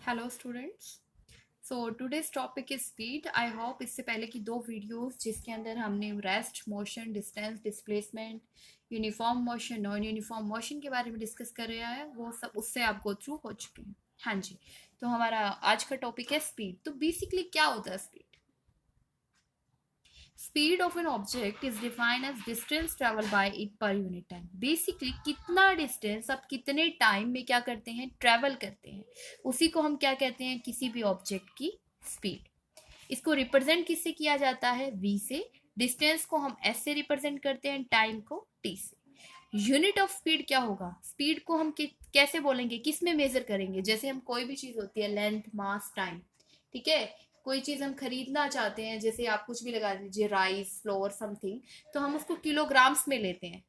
Hello students. So today's topic is speed. I hope इससे पहले की दो वीडियोस जिसके अंदर हमने rest motion, distance, displacement, uniform motion, non uniform motion के बारे में डिस्कस कर रहा है, वो सब उससे आप गो थ्रू हो चुके हैं। हाँ जी, तो हमारा आज का टॉपिक है स्पीड। तो बेसिकली क्या होता है speed? Speed of an object is defined as distance travel by it per unit time. Basically कितना डिस्टेंस आप कितने टाइम में क्या करते हैं, ट्रेवल करते हैं, उसी को हम क्या कहते हैं, किसी भी ऑब्जेक्ट की स्पीड। इसको रिप्रेजेंट किससे किया जाता है? v से। डिस्टेंस को हम s से रिप्रेजेंट करते हैं, टाइम को t से। यूनिट ऑफ स्पीड क्या होगा? स्पीड को हम कैसे बोलेंगे, किस में मेजर करेंगे? जैसे हम कोई भी चीज होती है, लेंथ, मास, टाइम, ठीक है। कोई चीज हम खरीदना चाहते हैं, जैसे आप कुछ भी लगा दीजिए, राइस, फ्लोर, समथिंग, तो हम उसको किलोग्राम्स में लेते हैं,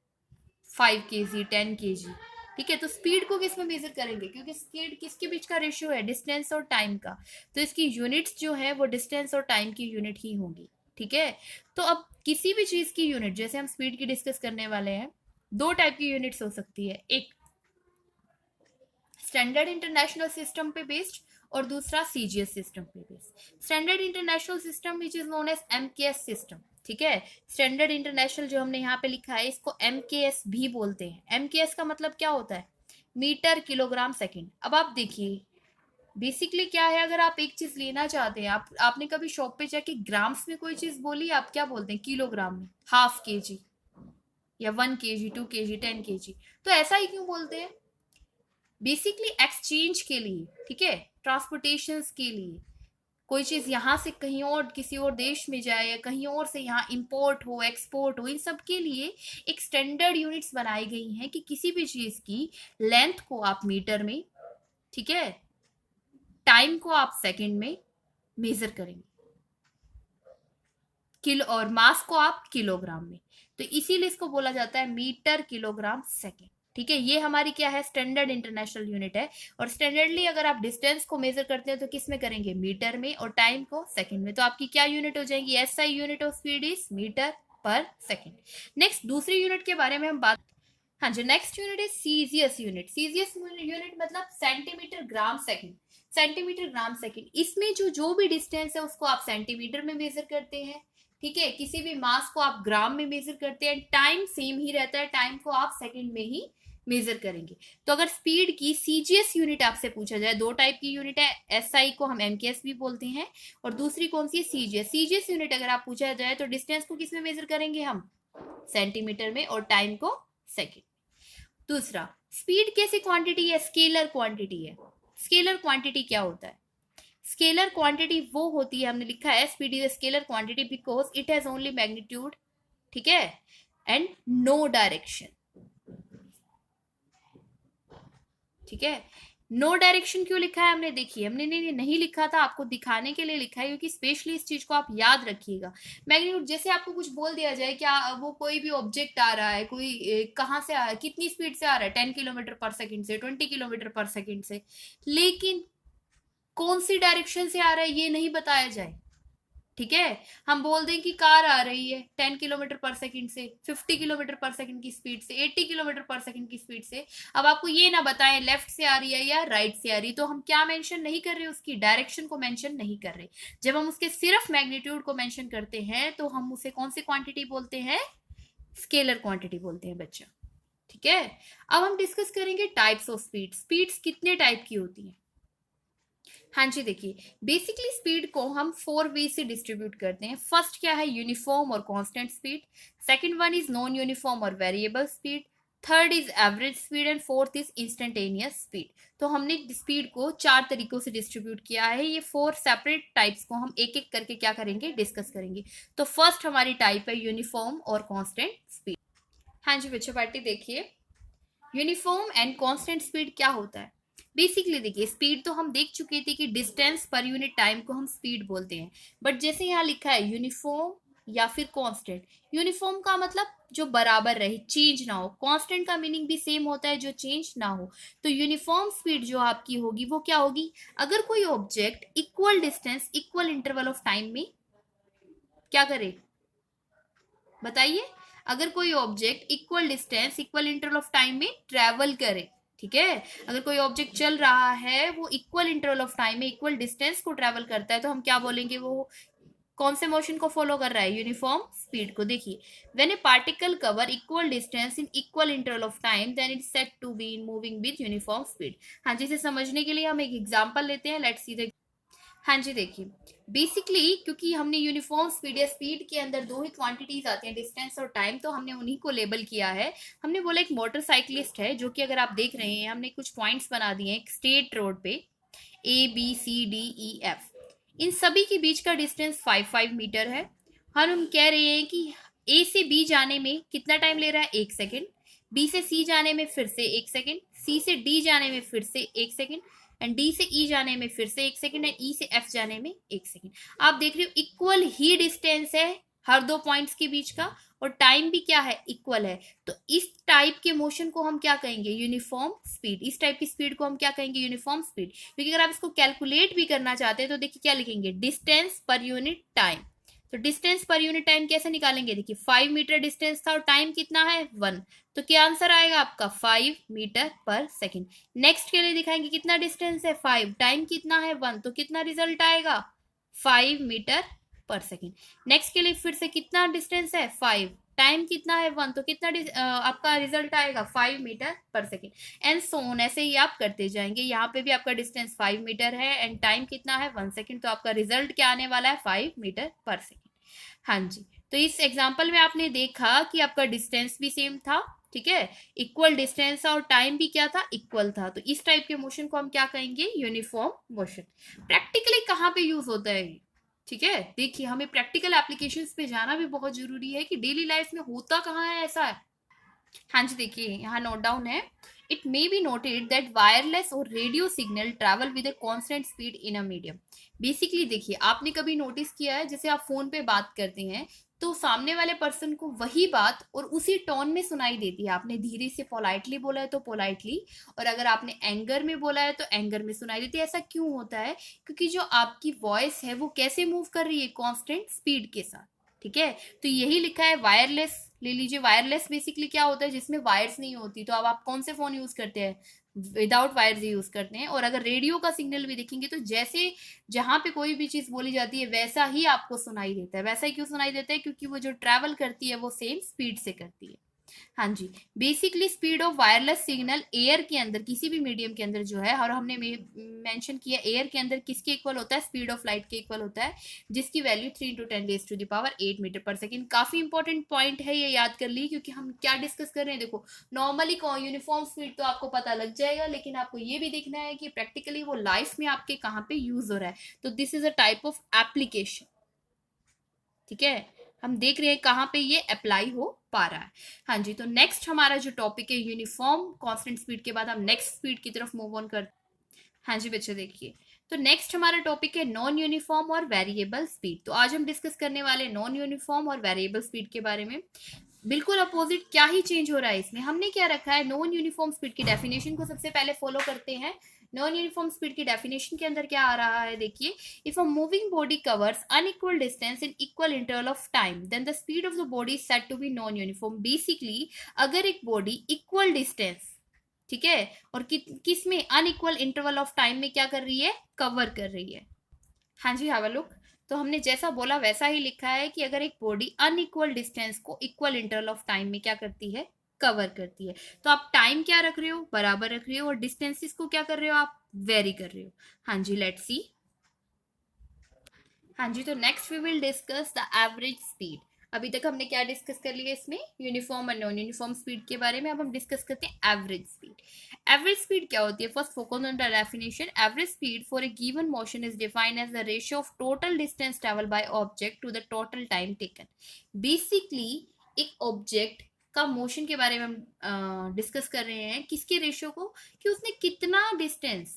5 kg, 10 kg, ठीक है। तो स्पीड को किस में मेजर करेंगे? क्योंकि स्पीड किसके बीच का रेशियो है? डिस्टेंस और टाइम का। तो इसकी यूनिट्स जो है वो डिस्टेंस और टाइम की यूनिट ही होंगी, ठीक है। तो अब किसी भी चीज की यूनिट, जैसे हम स्पीड की डिस्कस करने वाले हैं, दो टाइप की यूनिट्स हो सकती है, एक स्टैंडर्ड इंटरनेशनल सिस्टम पे बेस्ड और दूसरा सीजीएस सिस्टम पे based. Standard international system which is known as MKS system, ठीक है। स्टैंडर्ड इंटरनेशनल जो हमने यहाँ पे लिखा है, इसको एमकेएस भी बोलते हैं। एमकेएस का मतलब क्या होता है? Metre kilogram second. अब आप देखिए बेसिकली क्या है, अगर आप एक चीज लेना चाहते हैं, आपने कभी शॉप पे जाके ग्राम्स में कोई चीज बोली, आप क्या बोलते हैं? किलोग्राम में, हाफ के जी या 1 kg, 2 kg, 10 kg। तो ऐसा ही क्यों बोलते हैं? बेसिकली एक्सचेंज के लिए, ठीक है, ट्रांसपोर्टेशन के लिए। कोई चीज यहाँ से कहीं और, किसी और देश में जाए, या कहीं और से यहाँ इंपोर्ट हो, एक्सपोर्ट हो, इन सब के लिए एक स्टैंडर्ड यूनिट्स बनाई गई हैं कि किसी भी चीज की लेंथ को आप मीटर में, ठीक है, टाइम को आप सेकंड में मेजर करेंगे, किलो, और मास को आप किलोग्राम में। तो इसीलिए इसको बोला जाता है मीटर किलोग्राम सेकंड, ठीक है। ये हमारी क्या है? स्टैंडर्ड इंटरनेशनल यूनिट है। और स्टैंडर्डली अगर आप डिस्टेंस को मेजर करते हैं तो किस में करेंगे? मीटर में, और टाइम को सेकंड में। तो आपकी क्या यूनिट हो जाएगी? SI unit of speed is metre per second. Next दूसरी यूनिट के बारे में हम बात। हाँ जी, next unit is CGS unit. CGS unit मतलब centimetre gram second. Centimetre gram second, इसमें जो जो भी डिस्टेंस है उसको आप सेंटीमीटर में मेजर करते हैं, ठीक है। किसी भी मास को आप ग्राम में मेजर करते हैं। टाइम सेम ही रहता है, टाइम को आप सेकंड में ही मेजर करेंगे। तो अगर स्पीड की सीजीएस यूनिट आपसे पूछा जाए, दो टाइप की यूनिट है, एसआई को हम एमकेएस भी बोलते हैं, और दूसरी कौन सी है? सीजीएस। सीजीएस यूनिट अगर आप पूछा जाए तो डिस्टेंस को किस में मेजर करेंगे हम? सेंटीमीटर में, और टाइम को सेकंड। दूसरा, स्पीड कैसी क्वांटिटी है? स्केलर क्वांटिटी है। स्केलर क्वांटिटी क्या होता है? स्केलर क्वांटिटी वो होती है, हमने लिखा है speed is scalar quantity because it has only magnitude, ठीक है, एंड नो डायरेक्शन, ठीक है। नो डायरेक्शन क्यों लिखा है हमने? देखिए, हमने नहीं लिखा था, आपको दिखाने के लिए लिखा है, क्योंकि स्पेशली इस चीज को आप याद रखिएगा। मैग्नीट्यूड, जैसे आपको कुछ बोल दिया जाए, क्या वो कोई भी ऑब्जेक्ट आ रहा है, कोई कहाँ से आ रहा है, कितनी स्पीड से आ रहा है, 10 किलोमीटर पर सेकंड से, 20 किलोमीटर पर सेकंड से, लेकिन कौन सी डायरेक्शन से आ रहा है ये नहीं बताया जाए, ठीक है। हम बोल दें कि कार आ रही है 10 किलोमीटर पर सेकंड से, 50 किलोमीटर पर सेकंड की स्पीड से, 80 किलोमीटर पर सेकंड की स्पीड से। अब आपको ये ना बताएं लेफ्ट से आ रही है या राइट से आ रही, तो हम क्या मेंशन नहीं कर रहे? उसकी डायरेक्शन को मेंशन नहीं कर रहे। जब हम उसके सिर्फ मैग्नीट्यूड को मेंशन करते हैं तो हम उसे कौन सी क्वांटिटी बोलते हैं? स्केलर क्वांटिटी बोलते हैं बच्चा, ठीक है। अब हम डिस्कस करेंगे टाइप्स ऑफ स्पीड। स्पीड्स कितने टाइप की होती हैं? हाँ जी, देखिए, बेसिकली स्पीड को हम 4 वे से डिस्ट्रीब्यूट करते हैं। फर्स्ट क्या है? यूनिफॉर्म और constant speed. Second one is non uniform और variable speed. Third is average speed, and fourth is instantaneous speed. तो हमने स्पीड को 4 तरीकों से डिस्ट्रीब्यूट किया है। ये 4 सेपरेट टाइप्स को हम एक एक करके क्या करेंगे? डिस्कस करेंगे। तो फर्स्ट हमारी टाइप है यूनिफॉर्म और कांस्टेंट स्पीड। हाँ जी बच्चों, पार्टी देखिए, यूनिफॉर्म एंड कांस्टेंट स्पीड क्या होता है? बेसिकली देखिए, स्पीड तो हम देख चुके थे कि डिस्टेंस पर यूनिट टाइम को हम स्पीड बोलते हैं। बट जैसे यहाँ लिखा है यूनिफॉर्म या फिर कांस्टेंट। यूनिफॉर्म का मतलब जो बराबर रहे, चेंज ना हो। कांस्टेंट का मीनिंग भी सेम होता है, जो चेंज ना हो। तो यूनिफॉर्म स्पीड जो आपकी होगी वो क्या होगी? अगर कोई object equal distance, equal interval of time में क्या करे, बताइए। अगर कोई object equal distance, equal interval of time में ट्रेवल करे, ठीक है, अगर कोई ऑब्जेक्ट चल रहा है, वो इक्वल इंटरवल ऑफ टाइम में इक्वल डिस्टेंस को ट्रेवल करता है, तो हम क्या बोलेंगे, वो कौन से मोशन को फॉलो कर रहा है, यूनिफॉर्म स्पीड को। देखिए, when a particle cover equal distance in equal interval of time then it's said to be in moving with uniform speed. हाँ जी, इसे समझने के लिए हम एक एग्जांपल लेते हैं, लेट्स सी द। हाँ जी, देखिए, बेसिकली क्योंकि हमने यूनिफॉर्म स्पीड या स्पीड के अंदर दो ही क्वांटिटीज आती हैं, डिस्टेंस और टाइम, तो हमने उन्हीं को लेबल किया है। हमने बोला एक मोटरसाइकिलिस्ट है, जो कि अगर आप देख रहे हैं, हमने कुछ पॉइंट्स बना दिए हैं एक स्ट्रेट रोड पे, ABCDEF। इन सभी के बीच का डिस्टेंस 5 है। हम कह रहे हैं कि A से B जाने में कितना टाइम ले रहा है, 1 सेकेंड। B से C जाने में फिर से 1 सेकेंड। C से D जाने में फिर से 1 सेकेंड। एंड D से E जाने में फिर से 1 सेकेंड। एंड E से F जाने में 1 सेकेंड। आप देख रहे हो इक्वल ही डिस्टेंस है हर दो पॉइंट्स के बीच का, और टाइम भी क्या है, इक्वल है। तो इस टाइप के मोशन को हम क्या कहेंगे, यूनिफॉर्म स्पीड। इस टाइप की स्पीड को हम क्या कहेंगे, यूनिफॉर्म स्पीड। क्योंकि अगर आप इसको कैलकुलेट भी करना चाहते हैं तो देखिए क्या लिखेंगे, डिस्टेंस पर यूनिट टाइम। तो डिस्टेंस पर यूनिट टाइम कैसे निकालेंगे, देखिए 5 मीटर डिस्टेंस था और टाइम कितना है 1, तो क्या आंसर आएगा आपका 5 मीटर पर सेकेंड। नेक्स्ट के लिए दिखाएंगे कितना डिस्टेंस है 5, टाइम कितना है 1, तो कितना रिजल्ट आएगा 5 मीटर पर सेकेंड। नेक्स्ट के लिए फिर से कितना डिस्टेंस है 5, टाइम कितना है 1, तो कितना आपका रिजल्ट आएगा 5 मीटर पर सेकेंड। एंड सो ऑन, ऐसे ही आप करते जाएंगे। यहाँ पे भी आपका डिस्टेंस 5 मीटर है एंड टाइम कितना है 1 सेकेंड, तो आपका रिजल्ट क्या आने वाला है 5 मीटर पर सेकेंड। हाँ जी, तो इस एग्जाम्पल में आपने देखा कि आपका डिस्टेंस भी सेम था, ठीक है, इक्वल डिस्टेंस और टाइम भी क्या था, इक्वल था। तो इस टाइप के मोशन को हम क्या कहेंगे, यूनिफॉर्म मोशन। प्रैक्टिकली कहाँ पे यूज होता है, ठीक है, देखिए हमें प्रैक्टिकल एप्लीकेशंस पे जाना भी बहुत जरूरी है कि डेली लाइफ में होता कहाँ है ऐसा है। हाँ जी, देखिए यहाँ नोट डाउन है, it may be noted that wireless और radio signal travel with a constant speed in a medium. Basically देखिए, आपने कभी नोटिस किया है, जैसे आप फोन पे बात करते हैं तो सामने वाले पर्सन को वही बात और उसी टोन में सुनाई देती है। आपने धीरे से पोलाइटली बोला है तो पोलाइटली, और अगर आपने एंगर में बोला है तो एंगर में सुनाई देती है। ऐसा क्यों होता है, क्योंकि जो आपकी वॉइस है वो कैसे मूव कर रही है, कांस्टेंट स्पीड के साथ, ठीक है। तो यही लिखा है वायरलेस, ले लीजिए, वायरलेस बेसिकली क्या होता है, जिसमें वायर्स नहीं होती। तो अब आप कौन से फोन यूज करते हैं, विदाउट वायर्स यूज करते हैं। और अगर रेडियो का सिग्नल भी देखेंगे तो जैसे जहां पे कोई भी चीज बोली जाती है वैसा ही आपको सुनाई देता है। वैसा ही क्यों सुनाई देता है, क्योंकि वो जो ट्रैवल करती है वो सेम स्पीड से करती है। हाँ जी, basically speed of wireless signal air के अंदर, किसी भी मीडियम के अंदर जो है, और हमने मेंशन किया एयर के अंदर किसके इक्वल होता है, स्पीड ऑफ लाइट के इक्वल होता है, जिसकी वैल्यू 3 × 10⁸ काफी इंपॉर्टेंट पॉइंट है, ये याद कर ली। क्योंकि हम क्या डिस्कस कर रहे हैं, देखो नॉर्मली यूनिफॉर्म स्पीड तो आपको पता लग जाएगा, लेकिन आपको ये भी देखना है कि प्रैक्टिकली वो लाइफ में आपके कहाँ पे यूज हो रहा है। तो this is a type of application, ठीक है, हम देख रहे हैं कहाँ पे ये अप्लाई हो पा रहा है। हाँ जी, तो नेक्स्ट हमारा जो टॉपिक है यूनिफॉर्म कांस्टेंट स्पीड के बाद हम नेक्स्ट स्पीड की तरफ मूव ऑन कर। हाँ जी बच्चे, देखिए, तो नेक्स्ट हमारा टॉपिक है नॉन यूनिफॉर्म और वेरिएबल स्पीड। तो आज हम डिस्कस करने वाले नॉन यूनिफॉर्म और वेरिएबल स्पीड के बारे में। बिल्कुल अपोजिट, क्या ही चेंज हो रहा है इसमें, हमने क्या रखा है, नॉन यूनिफॉर्म स्पीड की डेफिनेशन को सबसे पहले फॉलो करते हैं। नॉन यूनिफॉर्म स्पीड की डेफिनेशन के अंदर क्या आ रहा है, देखिए, if a moving body covers unequal distance in equal interval of time then the speed of the body is said to be non uniform. Basically अगर एक बॉडी इक्वल डिस्टेंस, ठीक है, और किस में, अनइक्वल इंटरवल ऑफ टाइम में क्या कर रही है, कवर कर रही है। हाँ जी, हैव अ लुक। तो हमने जैसा बोला वैसा ही लिखा है कि अगर एक बॉडी अनइक्वल डिस्टेंस को इक्वल इंटरवल ऑफ टाइम में क्या करती है, कवर करती है। तो आप टाइम क्या रख रहे हो, बराबर रख रहे हो, और डिस्टेंसेस को क्या कर रहे हो, आप वेरी कर रहे हो। हाँ जी, लेट्स सी। हाँ जी, तो next we will discuss the average speed. अभी तक हमने क्या डिस्कस कर लिया इसमें, यूनिफॉर्म और नॉन यूनिफॉर्म स्पीड के बारे में। अब हम डिस्कस करते हैं एवरेज स्पीड। एवरेज स्पीड क्या होती है, first focus on the definition. Average speed for a given motion is defined as the ratio of total distance travel by object to the total time taken. Basically एक object का motion के बारे में हम discuss कर रहे हैं, किसके रेशियो को, कि उसने कितना डिस्टेंस,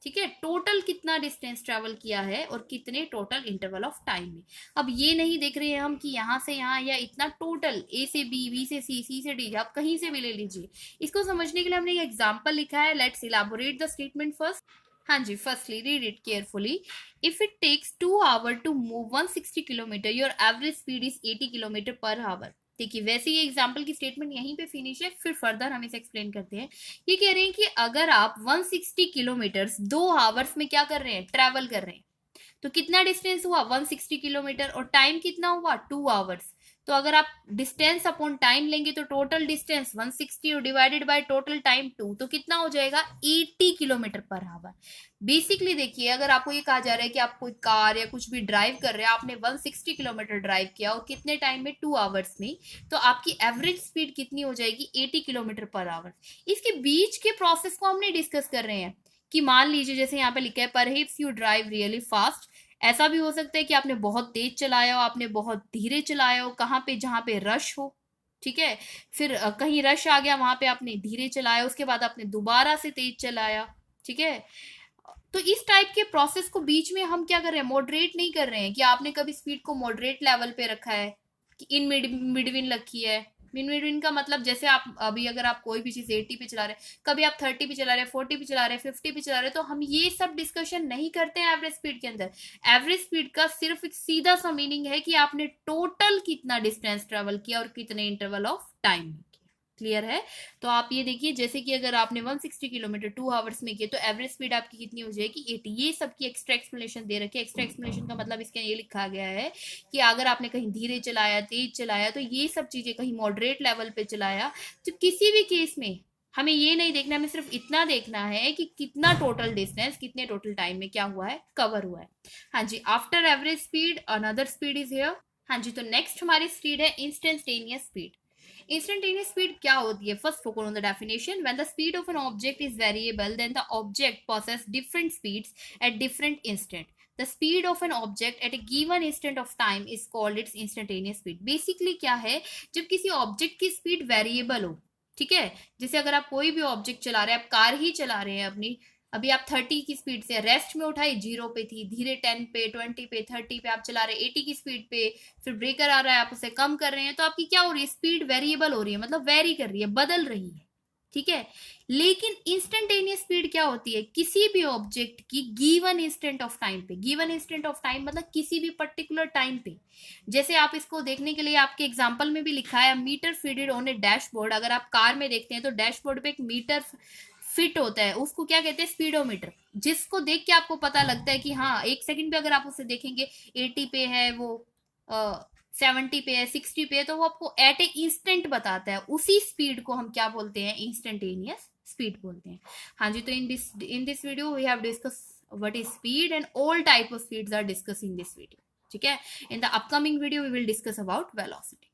ठीक है, टोटल कितना डिस्टेंस ट्रेवल किया है और कितने टोटल इंटरवल ऑफ टाइम में। अब ये नहीं देख रहे हैं हम कि यहाँ से यहाँ या इतना, टोटल ए से बी, बी से सी, सी से डी, आप कहीं से भी ले लीजिए। इसको समझने के लिए हमने एक एग्जांपल लिखा है, let's elaborate the statement first. हाँ जी, firstly read it carefully. If it takes 2 hours to move 160 kilometre, your average speed is 80 kilometre per hour. देखिए वैसे ये एग्जाम्पल की स्टेटमेंट यहीं पे फिनिश है, फिर फर्दर हम इसे एक्सप्लेन करते हैं। ये कह रहे हैं कि अगर आप 160 किलोमीटर 2 आवर्स में क्या कर रहे हैं, ट्रेवल कर रहे हैं, तो कितना डिस्टेंस हुआ 160 किलोमीटर, और टाइम कितना हुआ 2 आवर्स। तो अगर आप डिस्टेंस अपॉन टाइम लेंगे तो टोटल डिस्टेंस 160 और डिवाइडेड बाय टोटल टाइम 2, तो कितना हो जाएगा 80 किलोमीटर पर आवर। बेसिकली देखिए अगर आपको ये कहा जा रहा है कि आप कोई कार या कुछ भी ड्राइव कर रहे हैं, आपने 160 किलोमीटर ड्राइव किया और कितने टाइम में 2 आवर्स में, तो आपकी एवरेज स्पीड कितनी हो जाएगी 80 किलोमीटर पर आवर। इसके बीच के प्रोसेस को हमने डिस्कस कर रहे हैं कि मान लीजिए जैसे यहाँ पे लिखा है perhaps you drive really fast. ऐसा भी हो सकता है कि आपने बहुत तेज चलाया हो, आपने बहुत धीरे चलाया हो, कहाँ पे जहाँ पे रश हो, ठीक है। फिर कहीं रश आ गया वहां पे आपने धीरे चलाया, उसके बाद आपने दोबारा से तेज चलाया, ठीक है। तो इस टाइप के प्रोसेस को बीच में हम क्या कर रहे हैं, मॉडरेट नहीं कर रहे हैं कि आपने कभी स्पीड को मॉडरेट लेवल पे रखा है कि इन मिडविन रखी है। मिडविन का मतलब जैसे आप अभी अगर आप कोई भी चीज 80 पे चला रहे हैं, कभी आप 30 पे चला रहे हैं, 40 पे चला रहे हैं, 50 पे चला रहे हैं, तो हम ये सब डिस्कशन नहीं करते हैं एवरेज स्पीड के अंदर। एवरेज स्पीड का सिर्फ एक सीधा सा मीनिंग है कि आपने टोटल कितना डिस्टेंस ट्रेवल किया और कितने इंटरवल ऑफ टाइम में। क्लियर है। तो आप ये देखिए जैसे कि अगर आपने 160 किलोमीटर 2 आवर्स में किए तो एवरेज स्पीड आपकी कितनी हो जाएगी 80। ये सबकी एक्स्ट्रा एक्सप्लेनेशन दे रखी है। एक्स्ट्रा एक्सप्लेनेशन का मतलब इसके ये लिखा गया है कि अगर आपने कहीं धीरे चलाया, तेज चलाया, तो ये सब चीजें कहीं मॉडरेट लेवल पे चलाया, तो किसी भी केस में हमें ये नहीं देखना, हमें सिर्फ इतना देखना है कि कितना टोटल डिस्टेंस कितने टोटल टाइम में क्या हुआ है, कवर हुआ है। हाँ जी, after average speed another speed is here. हाँ जी, तो नेक्स्ट हमारी स्पीड है इंस्टेंटेनियस स्पीड। Instantaneous speed क्या होती है? First focus on the definition. When the speed of an object is variable, then the object possesses different speeds at different instant. The speed of an object at a given instant of time is called its instantaneous speed. Basically क्या है, जब किसी object की speed variable हो, ठीक है। जैसे अगर आप कोई भी ऑब्जेक्ट चला रहे हैं, आप कार ही चला रहे हैं अपनी, अभी आप 30 की स्पीड से रेस्ट में उठाई, 0 पे थी, धीरे 10 पे, 20 पे, 30 पे आप चला रहे हैं, 80 की स्पीड पे, फिर ब्रेकर आ रहा है आप उसे कम कर रहे हैं, तो आपकी क्या हो रही है, स्पीड वेरिएबल हो रही है, मतलब वेरी कर रही है, बदल रही है, ठीक है। लेकिन इंस्टेंटेनियस स्पीड क्या होती है, किसी भी ऑब्जेक्ट की गिवन इंस्टेंट ऑफ टाइम पे। गिवन इंस्टेंट ऑफ टाइम मतलब किसी भी पर्टिकुलर टाइम पे। जैसे आप इसको देखने के लिए आपके एग्जांपल में भी लिखा है meter fitted on a dashboard. अगर आप कार में देखते हैं तो डैशबोर्ड पे एक मीटर फिट होता है, उसको क्या कहते हैं, स्पीडोमीटर, जिसको देख के आपको पता लगता है कि हाँ 1 सेकंड पे अगर आप उसे देखेंगे 80 पे है वो, 70 पे है, 60 पे है, तो वो आपको एट ए इंस्टेंट बताता है। उसी स्पीड को हम क्या बोलते हैं, इंस्टेंटेनियस स्पीड बोलते हैं। हाँ जी, तो in this video we have discuss what is speed and all type of speeds are discuss in this video, ठीक है। In the upcoming video we will discuss about velocity.